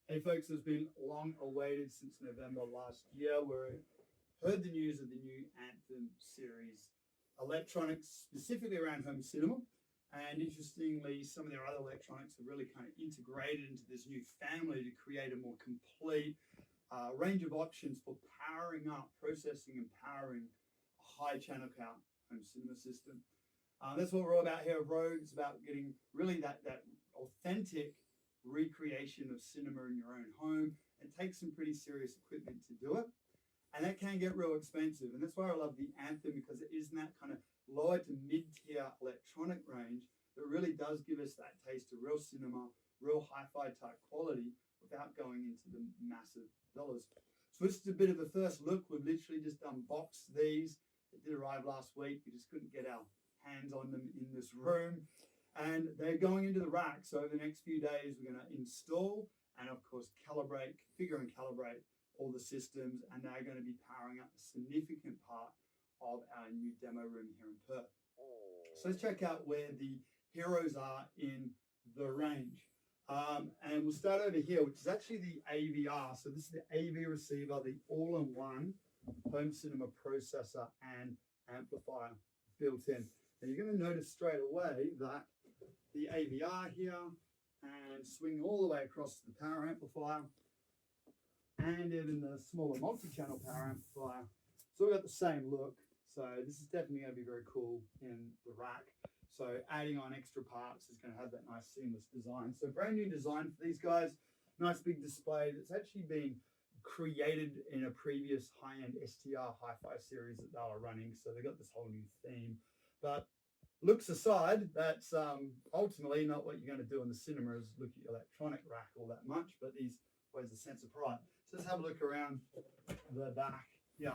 Hey folks, it's been long awaited since November last year. We heard the news of the new ANTHEM series electronics, specifically around home cinema. And interestingly, some of their other electronics are really kind of integrated into this new family to create a more complete range of options for powering up, processing and powering a high channel count home cinema system. That's what we're all about here at Rogue. It's about getting really that authentic recreation of cinema in your own home. It takes some pretty serious equipment to do it, and that can get real expensive. And that's why I love the ANTHEM, because it is in that kind of lower to mid-tier electronic range that really does give us that taste of real cinema, real hi-fi type quality without going into the massive dollars. So this is a bit of a first look. We've literally just unboxed these. They did arrive last week. We just couldn't get our hands on them in this room. And they're going into the rack. So over the next few days, we're going to install and, of course, calibrate, configure and calibrate all the systems. And they're going to be powering up a significant part of our new demo room here in Perth. So let's check out where the heroes are in the range. And we'll start over here, which is actually the AVR. So this is the AV receiver, the all-in-one home cinema processor and amplifier built in. And you're going to notice straight away that the AVR here, and swing all the way across to the power amplifier, and even the smaller multi-channel power amplifier. So we've got the same look. So this is definitely going to be very cool in the rack. So adding on extra parts is going to have that nice seamless design. So brand new design for these guys. Nice big display that's actually been created in a previous high-end STR hi-fi series that they were running. So they got this whole new theme. But looks aside, that's ultimately not what you're going to do in the cinema, is look at your electronic rack all that much, but these always a sense of pride. So let's have a look around the back. Yeah.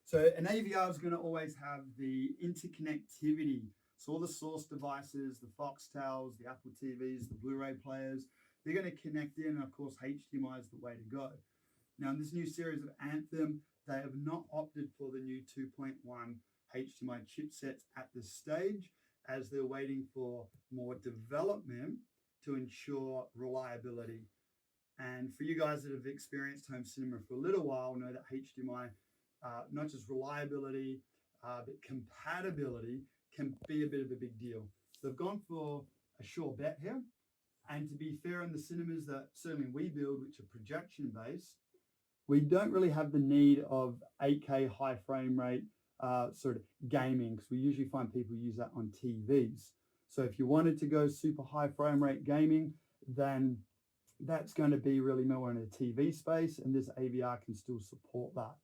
So an AVR is going to always have the interconnectivity. So all the source devices, the Foxtels, the Apple TVs, the Blu-ray players, they're going to connect in. And of course, HDMI is the way to go. Now in this new series of ANTHEM, they have not opted for the new 2.1 HDMI chipsets at this stage, as they're waiting for more development to ensure reliability. And for you guys that have experienced home cinema for a little while, know that HDMI, not just reliability, but compatibility can be a bit of a big deal. So they've gone for a sure bet here. And to be fair, in the cinemas that certainly we build, which are projection based, we don't really have the need of 8K high frame rate sort of gaming, because we usually find people use that on TVs. So if you wanted to go super high frame rate gaming, then that's going to be really more in a TV space, and this AVR can still support that.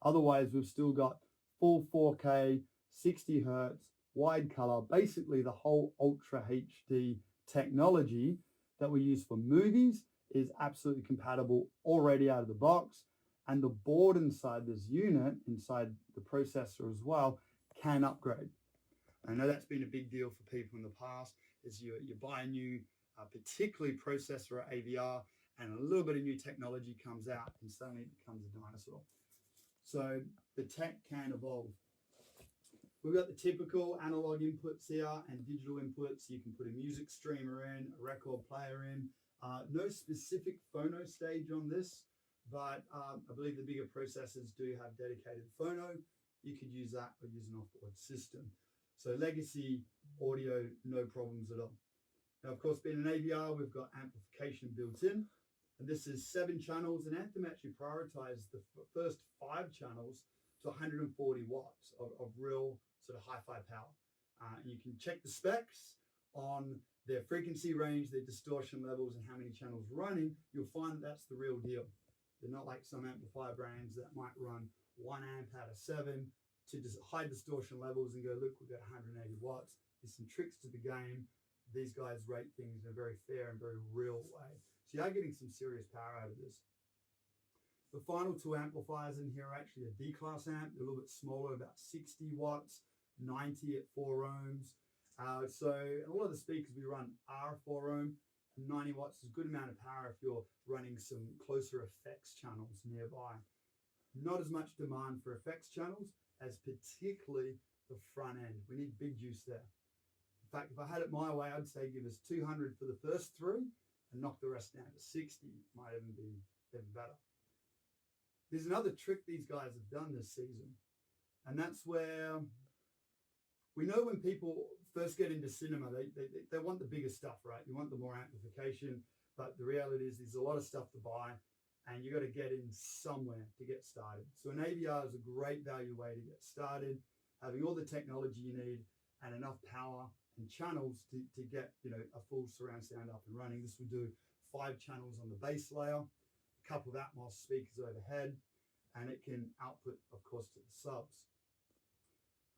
Otherwise, we've still got full 4K, 60 hertz, wide color, basically the whole Ultra HD technology that we use for movies is absolutely compatible already out of the box. And the board inside this unit, inside the processor as well, can upgrade. I know that's been a big deal for people in the past, is you buy a new, particularly processor or AVR, and a little bit of new technology comes out and suddenly it becomes a dinosaur. So the tech can evolve. We've got the typical analog inputs here and digital inputs. You can put a music streamer in, a record player in. No specific phono stage on this, but I believe the bigger processors do have dedicated phono. You could use that or use an off-board system. So legacy audio, no problems at all. Now, of course, being an AVR, we've got amplification built in. And this is 7 channels, and ANTHEM actually prioritized the first 5 channels to 140 watts of real sort of hi-fi power. And you can check the specs on their frequency range, their distortion levels, and how many channels running. You'll find that's the real deal. They're not like some amplifier brands that might run 1 amp out of 7 to just high distortion levels and go, look, we've got 180 watts. There's some tricks to the game. These guys rate things in a very fair and very real way. So you are getting some serious power out of this. The final 2 amplifiers in here are actually a D-class amp. They're a little bit smaller, about 60 watts, 90 at 4 ohms. So a lot of the speakers we run are 4 ohm. 90 watts is a good amount of power if you're running some closer effects channels nearby. Not as much demand for effects channels as particularly the front end. We need big juice there. In fact, if I had it my way, I'd say give us 200 for the first 3 and knock the rest down to 60. Might even be even better. There's another trick these guys have done this season, and that's where we know when people first get into cinema, they want the bigger stuff, right? You want the more amplification, but the reality is there's a lot of stuff to buy, and you got to get in somewhere to get started. So an AVR is a great value way to get started, having all the technology you need and enough power and channels to get a full surround sound up and running. This will do 5 channels on the base layer, a couple of Atmos speakers overhead, and it can output, of course, to the subs.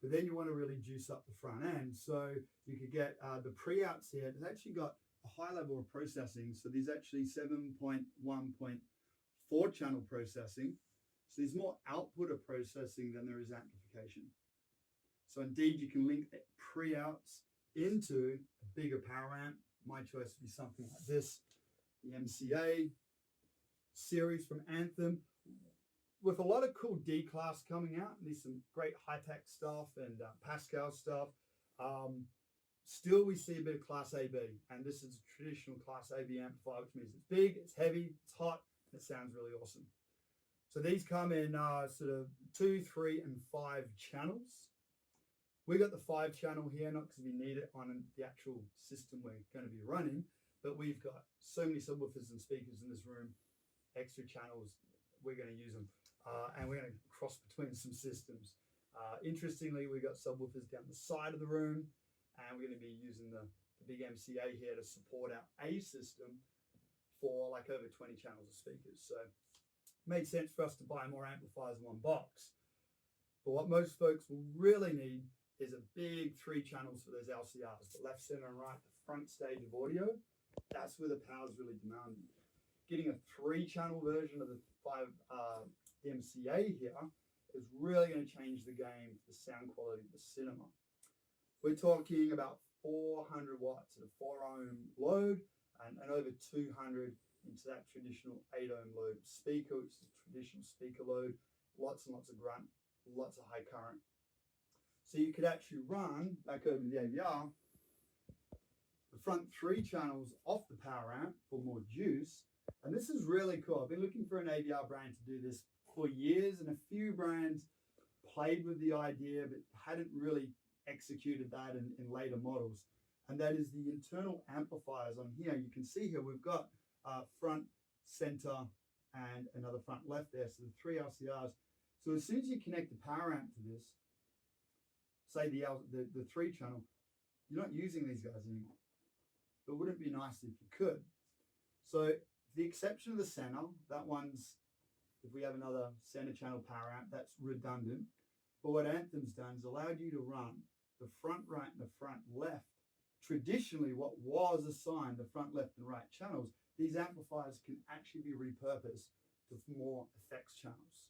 But then you want to really juice up the front end. So you could get the pre-outs here. It's actually got a high level of processing. So there's actually 7.1.4 channel processing. So there's more output of processing than there is amplification. So indeed, you can link the pre-outs into a bigger power amp. My choice would be something like this, the MCA series from Anthem, with a lot of cool D-Class coming out. There's some great high-tech stuff and Pascal stuff. Still, we see a bit of Class AB, and this is a traditional Class AB amplifier, which means it's big, it's heavy, it's hot, and it sounds really awesome. So these come in sort of 2, 3, and 5 channels. We got the 5 channel here, not because we need it on the actual system we're going to be running, but we've got so many subwoofers and speakers in this room, extra channels, we're going to use them. And we're going to cross between some systems. Interestingly, we've got subwoofers down the side of the room, and we're going to be using the big MCA here to support our A system for like over 20 channels of speakers. So it made sense for us to buy more amplifiers in one box. But what most folks will really need is a big 3 channels for those LCRs, the left, center, and right, the front stage of audio. That's where the power's really demanding. Getting a 3-channel version of the MCA here is really going to change the game for the sound quality of the cinema. We're talking about 400 watts at a 4 ohm load and over 200 into that traditional 8 ohm load speaker, which is a traditional speaker load, lots and lots of grunt, lots of high current. So you could actually run, back over to the AVR, the front 3 channels off the power amp for more juice. And this is really cool. I've been looking for an AVR brand to do this for years, and a few brands played with the idea but hadn't really executed that in later models. And that is the internal amplifiers on here. You can see here we've got front, center, and another front left there. So the 3 LCRs. So as soon as you connect the power amp to this, say the 3 channel, you're not using these guys anymore. But wouldn't it be nice if you could? So the exception of the center, that one's, if we have another center channel power amp, that's redundant. But what Anthem's done is allowed you to run the front right and the front left. Traditionally, what was assigned the front, left, and right channels, these amplifiers can actually be repurposed to more effects channels.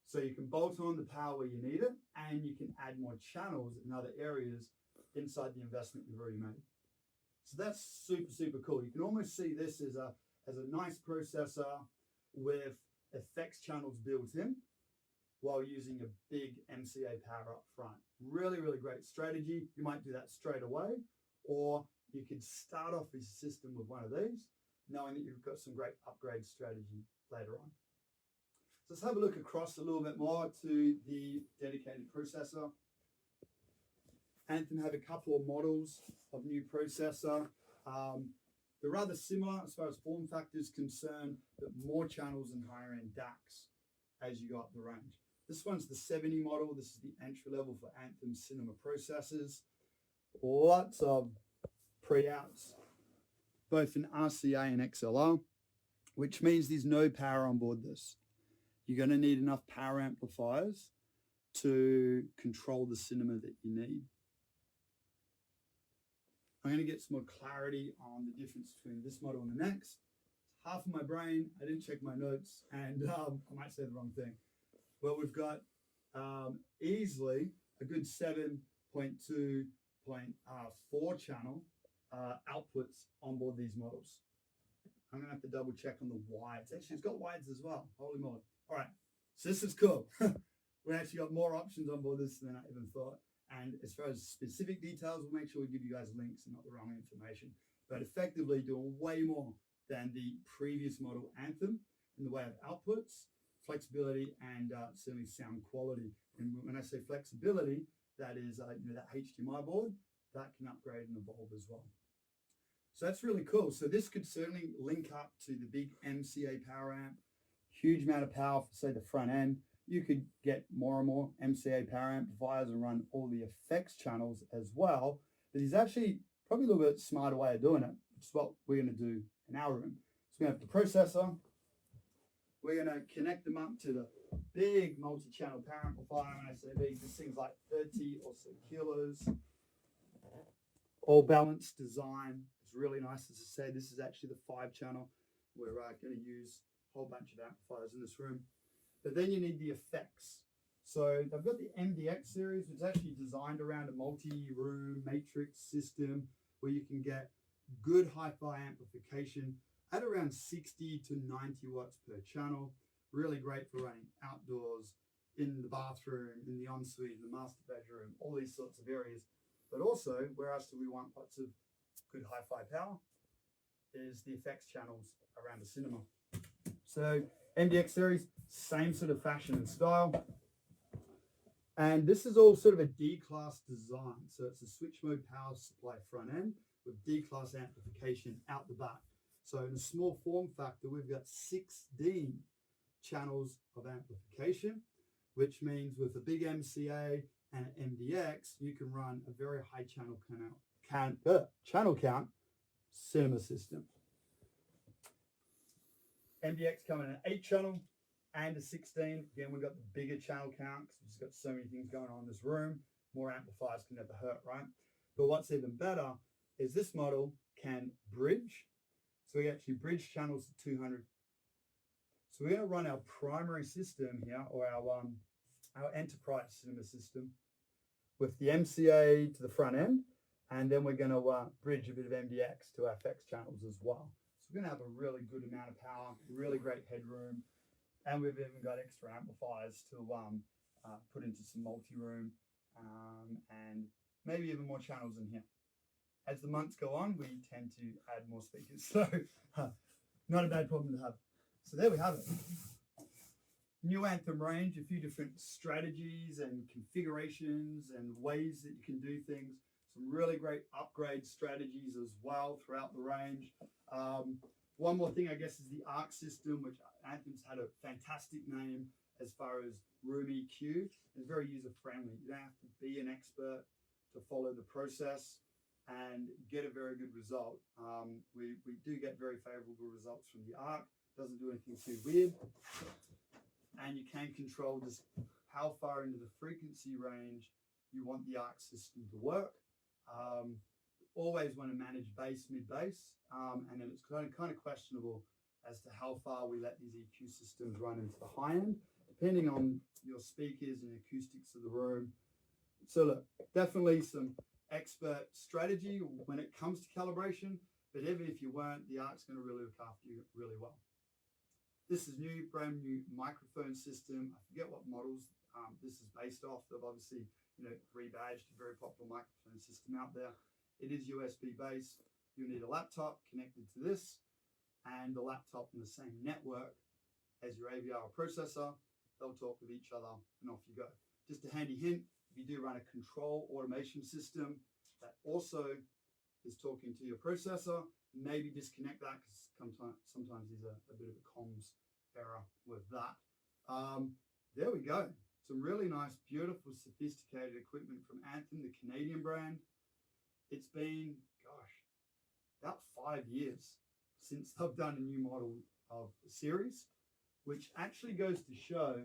So you can bolt on the power where you need it, and you can add more channels in other areas inside the investment you've already made. So that's super, super cool. You can almost see this as a nice processor with effects channels built in while using a big MCA power up front. Really, really great strategy. You might do that straight away, or you could start off your system with one of these, knowing that you've got some great upgrade strategy later on. So let's have a look across a little bit more to the dedicated processor. Anthem have a couple of models of new processor. They're rather similar as far as form factor is concerned, but more channels and higher end DACs as you go up the range. This one's the 70 model. This is the entry level for Anthem cinema processors. Lots of pre-outs, both in RCA and XLR, which means there's no power on board this. You're going to need enough power amplifiers to control the cinema that you need. I'm going to get some more clarity on the difference between this model and the next. It's half of my brain. I didn't check my notes, and I might say the wrong thing. Well, we've got easily a good 7.2.4 channel outputs on board these models. I'm going to have to double check on the wides. Actually, it's got wides as well. Holy moly. All right, so this is cool. We actually got more options on board this than I even thought. And as far as specific details, we'll make sure we give you guys links and not the wrong information. but effectively doing way more than the previous model Anthem in the way of outputs, flexibility, and certainly sound quality. And when I say flexibility, that is that HDMI board that can upgrade and evolve as well. So that's really cool. So this could certainly link up to the big MCA power amp, huge amount of power for say the front end. You could get more and more MCA power amplifiers and run all the effects channels as well. But there's actually probably a little bit smarter way of doing it, which is what we're going to do in our room. So we have the processor. We're going to connect them up to the big multi-channel power amplifier. When I say big, this thing's like 30 or so kilos. All balanced design. It's really nice. As I say, this is actually the 5-channel. We're going to use a whole bunch of amplifiers in this room. But then you need the effects. So they've got the MDX series, which is actually designed around a multi-room matrix system where you can get good hi-fi amplification at around 60 to 90 watts per channel. Really great for running outdoors, in the bathroom, in the ensuite, in the master bedroom, all these sorts of areas. But also, where else do we want lots of good hi-fi power? Is the effects channels around the cinema. So MDX series, same sort of fashion and style. And this is all sort of a D-class design. So it's a switch mode power supply front end with D-class amplification out the back. So in a small form factor, we've got 16 channels of amplification, which means with a big MCA and an MDX, you can run a very high channel count cinema system. MDX coming in an 8-channel and a 16. Again, we've got the bigger channel count because we've just got so many things going on in this room. More amplifiers can never hurt, right? But what's even better is this model can bridge. So we actually bridge channels to 200. So we're going to run our primary system here, or our enterprise cinema system, with the MCA to the front end, and then we're going to bridge a bit of MDX to our effects channels as well. So we're going to have a really good amount of power, really great headroom, and we've even got extra amplifiers to put into some multi-room and maybe even more channels in here. As the months go on, we tend to add more speakers, so not a bad problem to have. So there we have it. New Anthem range, a few different strategies and configurations and ways that you can do things. Some really great upgrade strategies as well throughout the range. One more thing, I guess, is the ARC system, which Anthem's had a fantastic name as far as room EQ. It's very user-friendly. You don't have to be an expert to follow the process and get a very good result. We do get very favorable results from the ARC. Doesn't do anything too weird. And you can control just how far into the frequency range you want the ARC system to work. Always want to manage bass, mid-bass, and then it's kind of questionable as to how far we let these EQ systems run into the high end, depending on your speakers and acoustics of the room. So look, definitely some expert strategy when it comes to calibration, but even if you weren't, the ARC's going to really look after you really well. This is new, brand new microphone system. I forget what models this is based off. They've obviously, rebadged a very popular microphone system out there. It is USB based. You'll need a laptop connected to this and the laptop on the same network as your AVR processor. They'll talk with each other and off you go. Just a handy hint, if you do run a control automation system that also is talking to your processor, maybe disconnect that because sometimes there's a bit of a comms error with that. There we go. Some really nice, beautiful, sophisticated equipment from Anthem, the Canadian brand. It's been, about 5 years since they've done a new model of the series, which actually goes to show,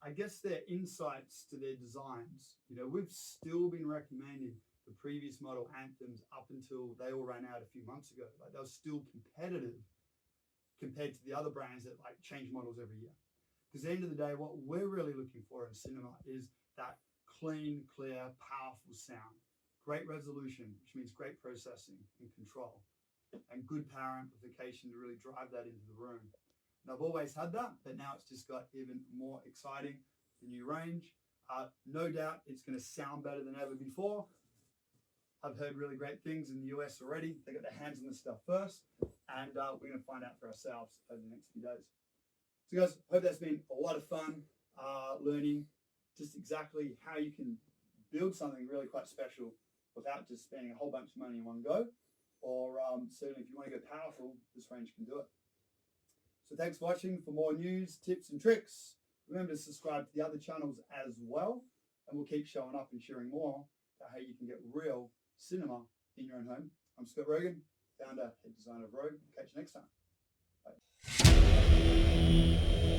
I guess, their insights to their designs. We've still been recommending the previous model Anthems up until they all ran out a few months ago. Like, they were still competitive compared to the other brands that change models every year. Because at the end of the day, what we're really looking for in cinema is that clean, clear, powerful sound. Great resolution, which means great processing and control, and good power amplification to really drive that into the room. And I've always had that, but now it's just got even more exciting, the new range. No doubt it's going to sound better than ever before. I've heard really great things in the US already. They got their hands on this stuff first, and we're going to find out for ourselves over the next few days. So guys, hope that's been a lot of fun learning just exactly how you can build something really quite special without just spending a whole bunch of money in one go, or certainly if you want to go powerful, this range can do it. So thanks for watching. For more news, tips and tricks, remember to subscribe to the other channels as well, and we'll keep showing up and sharing more about how you can get real cinema in your own home. I'm Scott Rogan, founder, head designer of Rogue. Catch you next time. Bye.